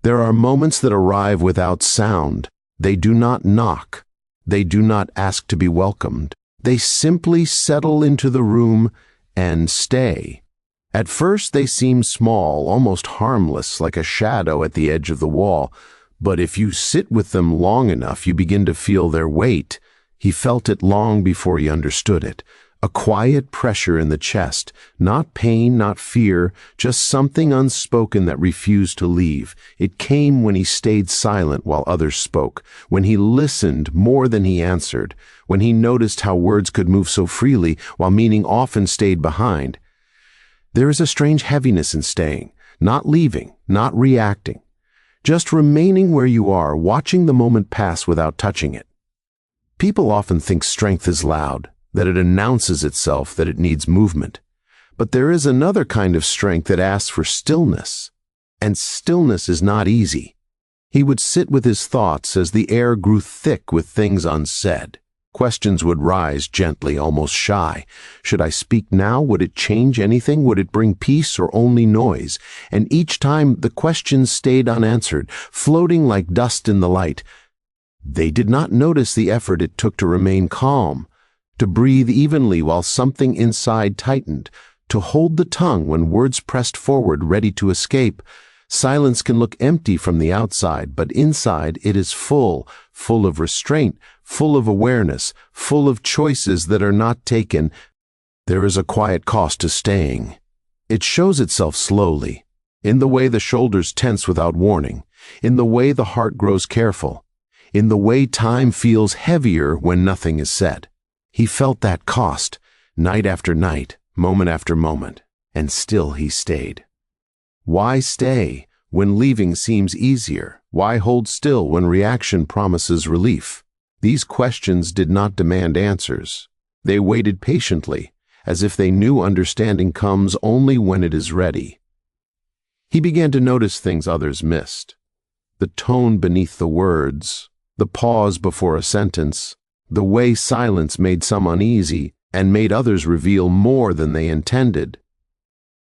There are moments that arrive without sound. They do not knock. They do not ask to be welcomed. They simply settle into the room and stay. At first they seem small, almost harmless, like a shadow at the edge of the wall. But if you sit with them long enough, you begin to feel their weight. He felt it long before he understood it. A quiet pressure in the chest, not pain, not fear, just something unspoken that refused to leave. It came when he stayed silent while others spoke, when he listened more than he answered, when he noticed how words could move so freely while meaning often stayed behind. There is a strange heaviness in staying, not leaving, not reacting, just remaining where you are, watching the moment pass without touching it. People often think strength is loud, that it announces itself, that it needs movement. But there is another kind of strength that asks for stillness. And stillness is not easy. He would sit with his thoughts as the air grew thick with things unsaid. Questions would rise gently, almost shy. Should I speak now? Would it change anything? Would it bring peace or only noise? And each time the questions stayed unanswered, floating like dust in the light. They did not notice the effort it took to remain calm, to breathe evenly while something inside tightened, to hold the tongue when words pressed forward ready to escape. Silence can look empty from the outside, but inside it is full of restraint, full of awareness, full of choices that are not taken. There is a quiet cost to staying. It shows itself slowly, in the way the shoulders tense without warning, in the way the heart grows careful, in the way time feels heavier when nothing is said. He felt that cost, night after night, moment after moment, and still he stayed. Why stay when leaving seems easier? Why hold still when reaction promises relief? These questions did not demand answers. They waited patiently, as if they knew understanding comes only when it is ready. He began to notice things others missed. The tone beneath the words, the pause before a sentence, the way silence made some uneasy and made others reveal more than they intended.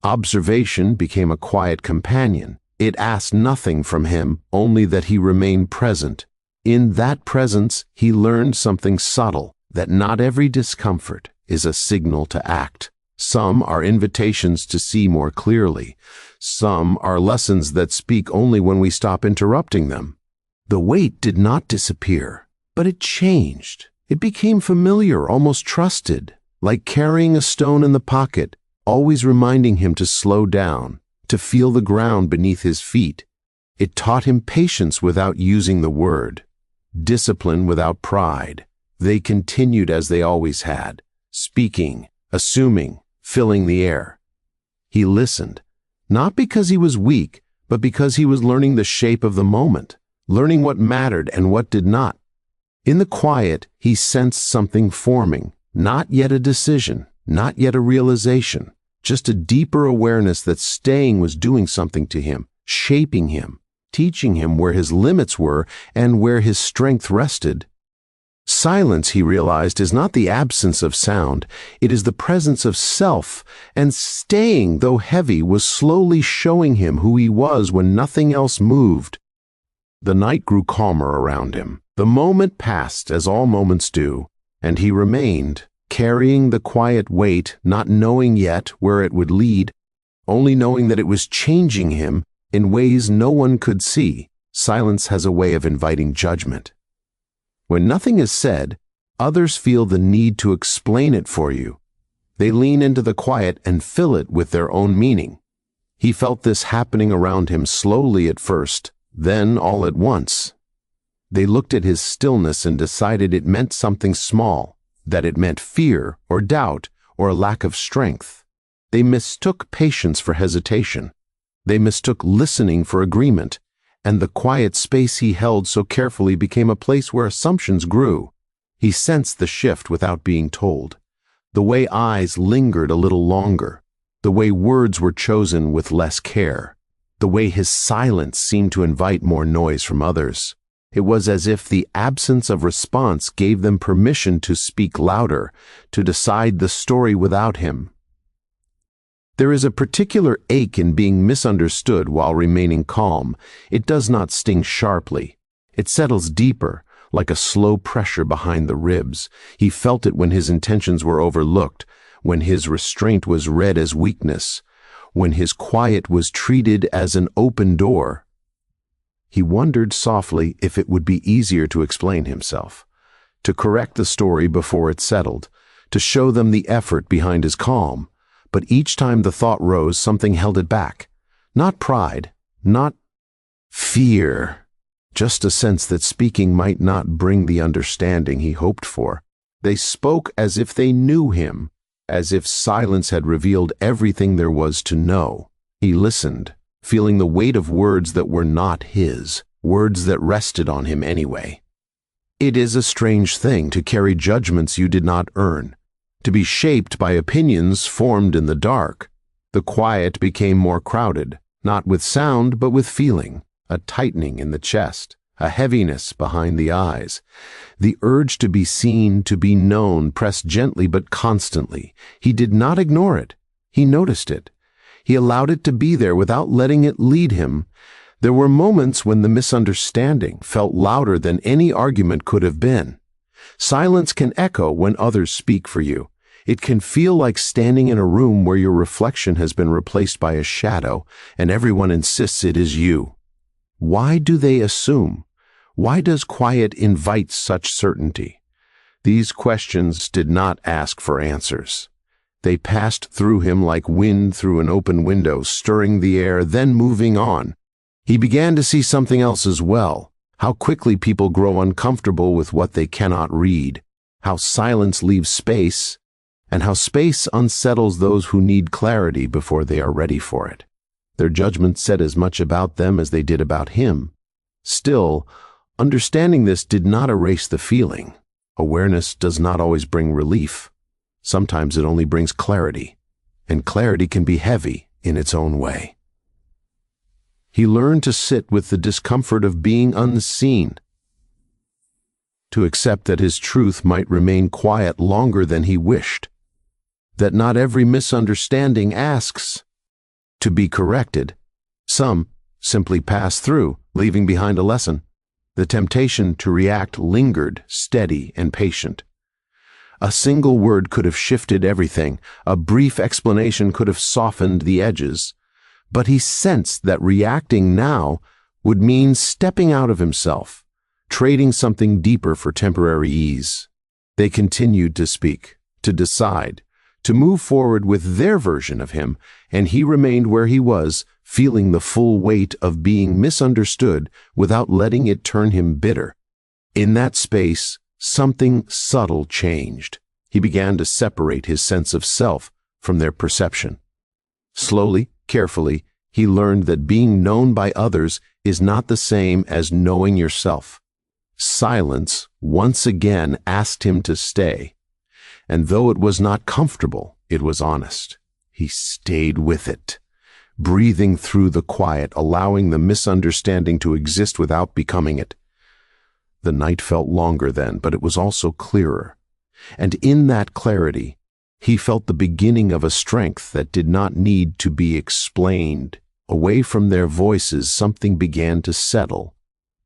Observation became a quiet companion. It asked nothing from him, only that he remain present. In that presence, he learned something subtle, that not every discomfort is a signal to act. Some are invitations to see more clearly. Some are lessons that speak only when we stop interrupting them. The weight did not disappear, but it changed. It became familiar, almost trusted, like carrying a stone in the pocket, always reminding him to slow down, to feel the ground beneath his feet. It taught him patience without using the word, discipline without pride. They continued as they always had, speaking, assuming, filling the air. He listened, not because he was weak, but because he was learning the shape of the moment, learning what mattered and what did not. In the quiet, he sensed something forming, not yet a decision, not yet a realization, just a deeper awareness that staying was doing something to him, shaping him, teaching him where his limits were and where his strength rested. Silence, he realized, is not the absence of sound, it is the presence of self, and staying, though heavy, was slowly showing him who he was when nothing else moved. The night grew calmer around him. The moment passed, as all moments do, and he remained, carrying the quiet weight, not knowing yet where it would lead, only knowing that it was changing him in ways no one could see. Silence has a way of inviting judgment. When nothing is said, others feel the need to explain it for you. They lean into the quiet and fill it with their own meaning. He felt this happening around him slowly at first, then all at once. They looked at his stillness and decided it meant something small, that it meant fear or doubt or a lack of strength. They mistook patience for hesitation. They mistook listening for agreement, and the quiet space he held so carefully became a place where assumptions grew. He sensed the shift without being told, the way eyes lingered a little longer, the way words were chosen with less care, the way his silence seemed to invite more noise from others. It was as if the absence of response gave them permission to speak louder, to decide the story without him. There is a particular ache in being misunderstood while remaining calm. It does not sting sharply. It settles deeper, like a slow pressure behind the ribs. He felt it when his intentions were overlooked, when his restraint was read as weakness, when his quiet was treated as an open door. He wondered softly if it would be easier to explain himself, to correct the story before it settled, to show them the effort behind his calm. But each time the thought rose, something held it back. Not pride, not fear, just a sense that speaking might not bring the understanding he hoped for. They spoke as if they knew him, as if silence had revealed everything there was to know. He listened, feeling the weight of words that were not his, words that rested on him anyway. It is a strange thing to carry judgments you did not earn, to be shaped by opinions formed in the dark. The quiet became more crowded, not with sound but with feeling, a tightening in the chest, a heaviness behind the eyes. The urge to be seen, to be known, pressed gently but constantly. He did not ignore it. He noticed it. He allowed it to be there without letting it lead him. There were moments when the misunderstanding felt louder than any argument could have been. Silence can echo when others speak for you. It can feel like standing in a room where your reflection has been replaced by a shadow, and everyone insists it is you. Why do they assume? Why does quiet invite such certainty? These questions did not ask for answers. They passed through him like wind through an open window, stirring the air, then moving on. He began to see something else as well. How quickly people grow uncomfortable with what they cannot read. How silence leaves space, and how space unsettles those who need clarity before they are ready for it. Their judgment said as much about them as they did about him. Still, understanding this did not erase the feeling. Awareness does not always bring relief. Sometimes it only brings clarity, and clarity can be heavy in its own way. He learned to sit with the discomfort of being unseen, to accept that his truth might remain quiet longer than he wished, that not every misunderstanding asks to be corrected. Some simply pass through, leaving behind a lesson. The temptation to react lingered, steady and patient. A single word could have shifted everything. A brief explanation could have softened the edges. But he sensed that reacting now would mean stepping out of himself, trading something deeper for temporary ease. They continued to speak, to decide, to move forward with their version of him, and he remained where he was, feeling the full weight of being misunderstood without letting it turn him bitter. In that space, something subtle changed. He began to separate his sense of self from their perception. Slowly, carefully, he learned that being known by others is not the same as knowing yourself. Silence once again asked him to stay, and though it was not comfortable, it was honest. He stayed with it, breathing through the quiet, allowing the misunderstanding to exist without becoming it. The night felt longer then, but it was also clearer, and in that clarity, he felt the beginning of a strength that did not need to be explained. Away from their voices, something began to settle.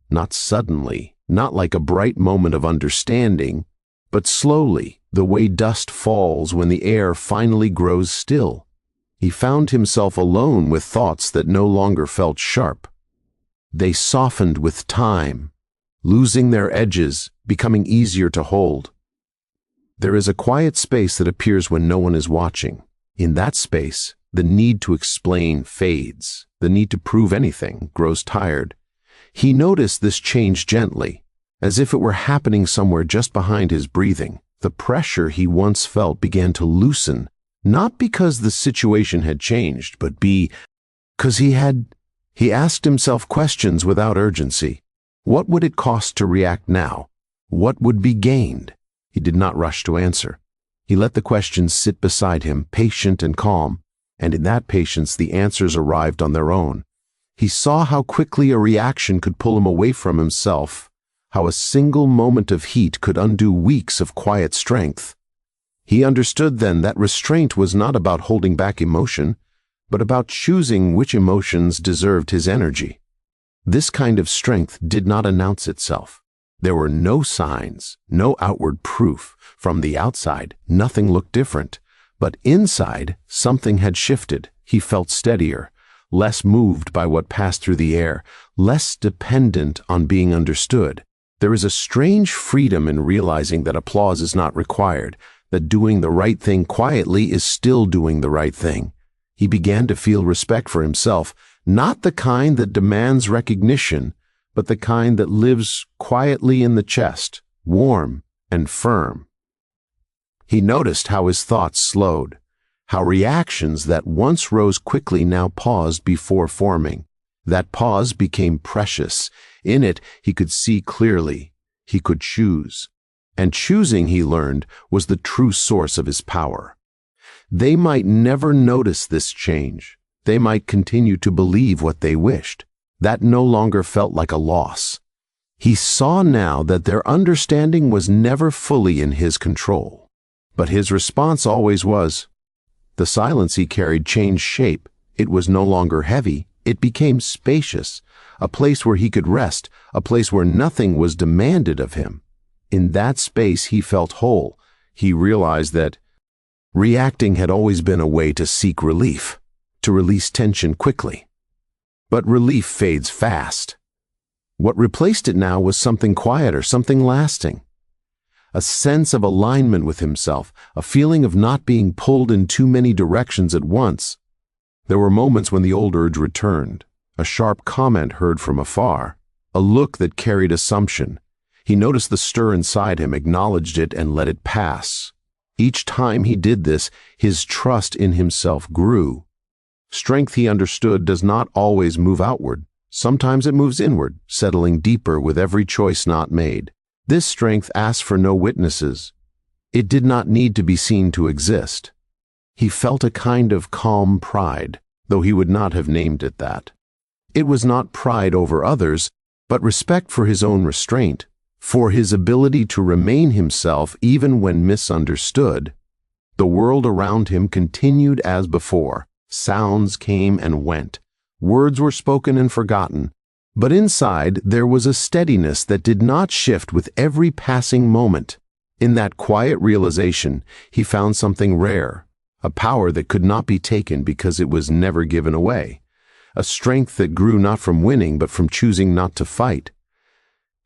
Not suddenly, not like a bright moment of understanding, but slowly, the way dust falls when the air finally grows still. He found himself alone with thoughts that no longer felt sharp. They softened with time, losing their edges, becoming easier to hold. There is a quiet space that appears when no one is watching. In that space, the need to explain fades. The need to prove anything grows tired. He noticed this change gently, as if it were happening somewhere just behind his breathing. The pressure he once felt began to loosen, not because the situation had changed, but because he asked himself questions without urgency. What would it cost to react now? What would be gained? He did not rush to answer. He let the questions sit beside him, patient and calm, and in that patience the answers arrived on their own. He saw how quickly a reaction could pull him away from himself, how a single moment of heat could undo weeks of quiet strength. He understood then that restraint was not about holding back emotion, but about choosing which emotions deserved his energy. This kind of strength did not announce itself. There were no signs, no outward proof. From the outside, nothing looked different. But inside, something had shifted. He felt steadier, less moved by what passed through the air, less dependent on being understood. There is a strange freedom in realizing that applause is not required, that doing the right thing quietly is still doing the right thing. He began to feel respect for himself, not the kind that demands recognition, but the kind that lives quietly in the chest, warm and firm. He noticed how his thoughts slowed, how reactions that once rose quickly now paused before forming. That pause became precious. In it, he could see clearly. He could choose. And choosing, he learned, was the true source of his power. They might never notice this change. They might continue to believe what they wished. That no longer felt like a loss. He saw now that their understanding was never fully in his control. But his response always was. The silence he carried changed shape. It was no longer heavy. It became spacious, a place where he could rest, a place where nothing was demanded of him. In that space he felt whole. He realized that reacting had always been a way to seek relief, to release tension quickly. But relief fades fast. What replaced it now was something quieter, something lasting. A sense of alignment with himself, a feeling of not being pulled in too many directions at once. There were moments when the old urge returned, a sharp comment heard from afar, a look that carried assumption. He noticed the stir inside him, acknowledged it, and let it pass. Each time he did this, his trust in himself grew. Strength, he understood, does not always move outward. Sometimes it moves inward, settling deeper with every choice not made. This strength asked for no witnesses. It did not need to be seen to exist. He felt a kind of calm pride, though he would not have named it that. It was not pride over others, but respect for his own restraint, for his ability to remain himself even when misunderstood. The world around him continued as before. Sounds came and went. Words were spoken and forgotten. But inside there was a steadiness that did not shift with every passing moment. In that quiet realization, he found something rare, a power that could not be taken because it was never given away, a strength that grew not from winning but from choosing not to fight.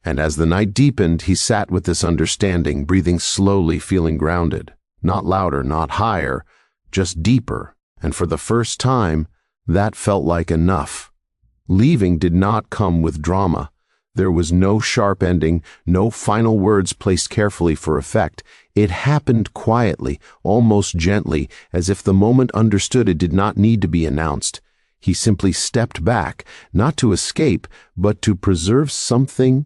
And as the night deepened, he sat with this understanding, breathing slowly, feeling grounded, not louder, not higher, just deeper. And for the first time, that felt like enough. Leaving did not come with drama. There was no sharp ending, no final words placed carefully for effect. It happened quietly, almost gently, as if the moment understood it did not need to be announced. He simply stepped back, not to escape, but to preserve something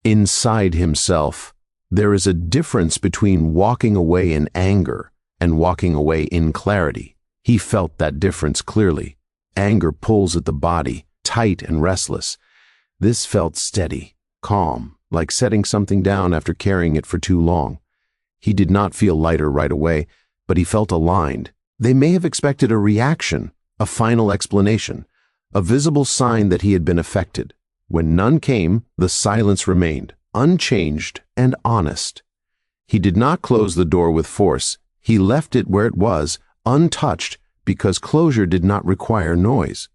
inside himself. There is a difference between walking away in anger and walking away in clarity. He felt that difference clearly. Anger pulls at the body, tight and restless. This felt steady, calm, like setting something down after carrying it for too long. He did not feel lighter right away, but he felt aligned. They may have expected a reaction, a final explanation, a visible sign that he had been affected. When none came, the silence remained, unchanged and honest. He did not close the door with force. He left it where it was, untouched, because closure did not require noise.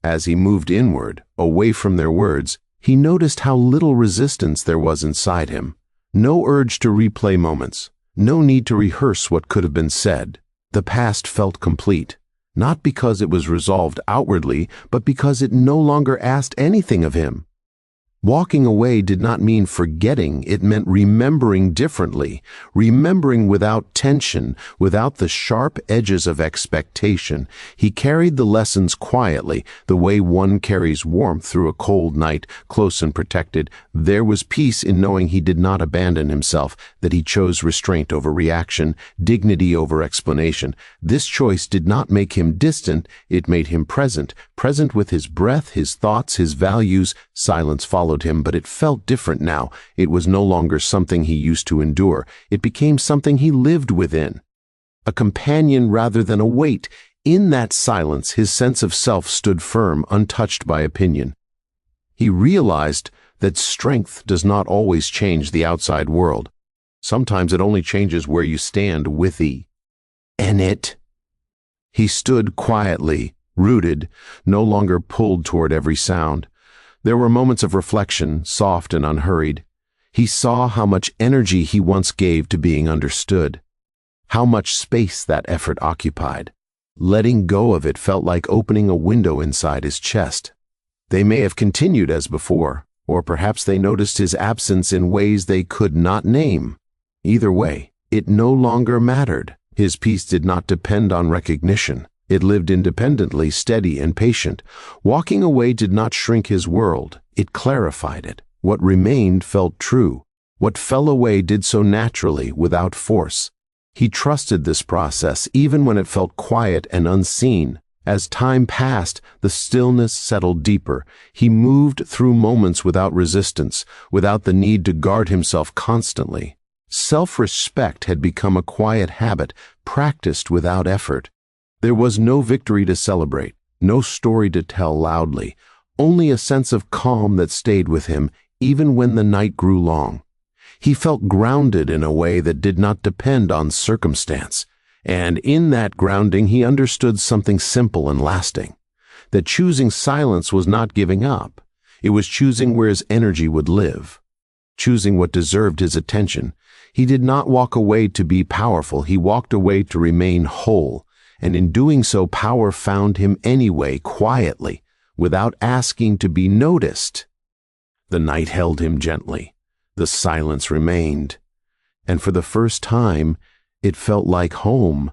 As he moved inward, away from their words, he noticed how little resistance there was inside him. No urge to replay moments, no need to rehearse what could have been said. The past felt complete, not because it was resolved outwardly, but because it no longer asked anything of him. Walking away did not mean forgetting, it meant remembering differently, remembering without tension, without the sharp edges of expectation. He carried the lessons quietly, the way one carries warmth through a cold night, close and protected. There was peace in knowing he did not abandon himself, that he chose restraint over reaction, dignity over explanation. This choice did not make him distant, it made him present, present with his breath, his thoughts, his values. Silence followed him, but it felt different now. It was no longer something he used to endure. It became something he lived within. A companion rather than a weight. In that silence, his sense of self stood firm, untouched by opinion. He realized that strength does not always change the outside world. Sometimes it only changes where you stand in it. He stood quietly, rooted, no longer pulled toward every sound. There were moments of reflection, soft and unhurried. He saw how much energy he once gave to being understood, how much space that effort occupied. Letting go of it felt like opening a window inside his chest. They may have continued as before, or perhaps they noticed his absence in ways they could not name. Either way, it no longer mattered. His peace did not depend on recognition. It lived independently, steady and patient. Walking away did not shrink his world. It clarified it. What remained felt true. What fell away did so naturally, without force. He trusted this process even when it felt quiet and unseen. As time passed, the stillness settled deeper. He moved through moments without resistance, without the need to guard himself constantly. Self-respect had become a quiet habit, practiced without effort. There was no victory to celebrate, no story to tell loudly, only a sense of calm that stayed with him even when the night grew long. He felt grounded in a way that did not depend on circumstance. And in that grounding, he understood something simple and lasting, that choosing silence was not giving up. It was choosing where his energy would live, choosing what deserved his attention. He did not walk away to be powerful. He walked away to remain whole. And in doing so, power found him anyway, quietly, without asking to be noticed. The night held him gently. The silence remained. And for the first time, it felt like home,